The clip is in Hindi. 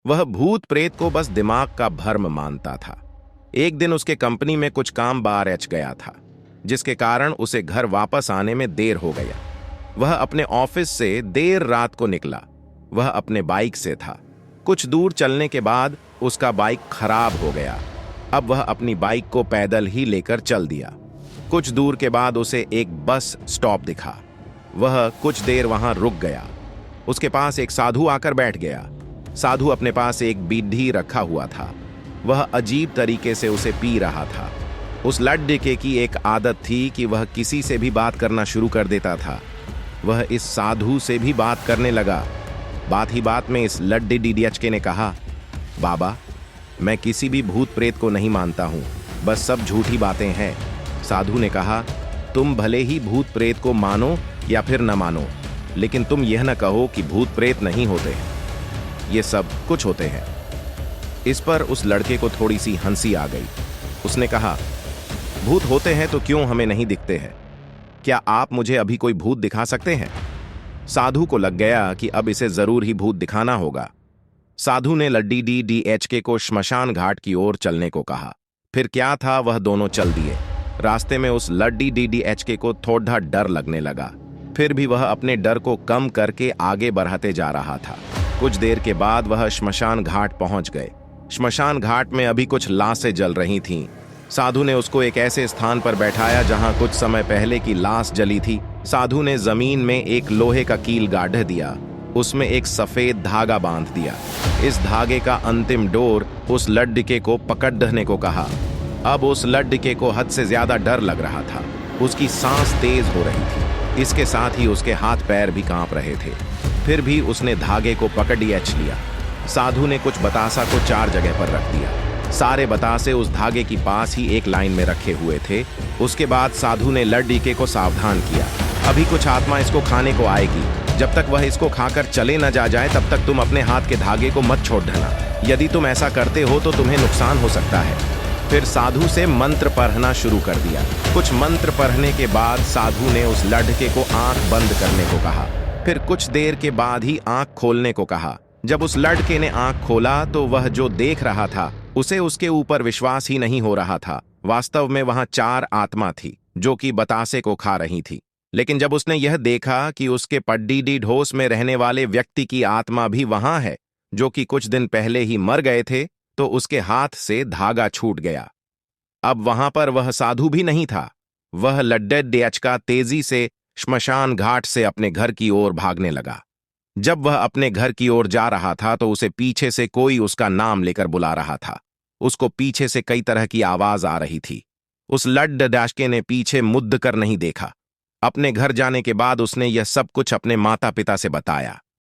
वह भूत प्रेत को बस दिमाग का भ्रम मानता था। एक दिन उसके कंपनी में कुछ काम बार एच गया था, जिसके कारण उसे घर वापस आने में देर हो गया। वह अपने ऑफिस से देर रात को निकला। वह अपने बाइक से था। कुछ दूर चलने के बाद उसका बाइक खराब हो गया। अब वह अपनी बाइक को पैदल ही लेकर चल दिया। कुछ दूर के बाद उसे एक बस स्टॉप दिखा। वह कुछ देर वहां रुक गया। उसके पास एक साधु आकर बैठ गया। साधु अपने पास एक बीड़ी रखा हुआ था। वह अजीब तरीके से उसे पी रहा था। उस लड्डके की एक आदत थी कि वह किसी से भी बात करना शुरू कर देता था। वह इस साधु से भी बात करने लगा। बात ही बात में इस लड्डीडीएचके ने कहा, बाबा, मैं किसी भी भूत प्रेत को नहीं मानता हूं, बस सब झूठी बातें हैं। साधु ने कहा, तुम भले ही भूत प्रेत को मानो या फिर न मानो, लेकिन तुम यह न कहो कि भूत प्रेत नहीं होते हैं। ये सब कुछ होते हैं। इस पर उस लड़के को थोड़ी सी हंसी आ गई। उसने कहा, भूत होते हैं तो क्यों हमें नहीं दिखते हैं? क्या आप मुझे अभी कोई भूत दिखा सकते हैं? साधु को लग गया कि अब इसे जरूर ही भूत दिखाना होगा। साधु ने लड्डीडीएचके को श्मशान घाट की ओर चलने को कहा। फिर क्या था, वह दोनों चल दिए। रास्ते में उस लड्डीडीएचके को थोड़ा डर लगने लगा। फिर भी वह अपने डर को कम करके आगे बढ़ाते जा रहा था। कुछ देर के बाद वह श्मशान घाट पहुंच गए। श्मशान घाट में अभी कुछ लाशें जल रही थीं। साधु ने उसको एक ऐसे स्थान पर बैठाया जहां कुछ समय पहले की लाश जली थी। साधु ने जमीन में एक लोहे का कील गाड़ दिया। उसमें एक सफेद धागा बांध दिया। इस धागे का अंतिम डोर उस लड्डके को पकड़ने को कहा। अब उस लड्डके को हद से ज्यादा डर लग रहा था। उसकी सांस तेज हो रही थी। इसके साथ ही उसके हाथ पैर भी कांप रहे थे। फिर भी उसने धागे को पकड़ लिया। साधु ने कुछ बतासा को 4 जगह पर रख दिया। सारे बतासे उस धागे की पास ही एक लाइन में रखे हुए थे। उसके बाद साधु ने लड्डके को सावधान किया, अभी कुछ आत्मा इसको खाने को आएगी। जब तक वह इसको खाकर चले न जाए तब तक तुम अपने हाथ के धागे को मत छोड़ देना। यदि तुम ऐसा करते हो तो तुम्हें नुकसान हो सकता है। फिर साधु से मंत्र पढ़ना शुरू कर दिया। कुछ मंत्र पढ़ने के बाद साधु ने उस लड्डके को आंख बंद करने को कहा। फिर कुछ देर के बाद ही आंख खोलने को कहा। जब उस लड़के ने आंख खोला तो वह जो देख रहा था उसे उसके ऊपर विश्वास ही नहीं हो रहा था। वास्तव में वहां 4 आत्मा थी जो कि बतासे को खा रही थी। लेकिन जब उसने यह देखा कि उसके पड्डीडी ढोस में रहने वाले व्यक्ति की आत्मा भी वहां है जो कि कुछ दिन पहले ही मर गए थे, तो उसके हाथ से धागा छूट गया। अब वहां पर वह साधु भी नहीं था। वह लड्डीडीएचका तेजी से श्मशान घाट से अपने घर की ओर भागने लगा। जब वह अपने घर की ओर जा रहा था तो उसे पीछे से कोई उसका नाम लेकर बुला रहा था। उसको पीछे से कई तरह की आवाज आ रही थी। उस लड्डके ने पीछे मुद्द कर नहीं देखा। अपने घर जाने के बाद उसने यह सब कुछ अपने माता पिता से बताया।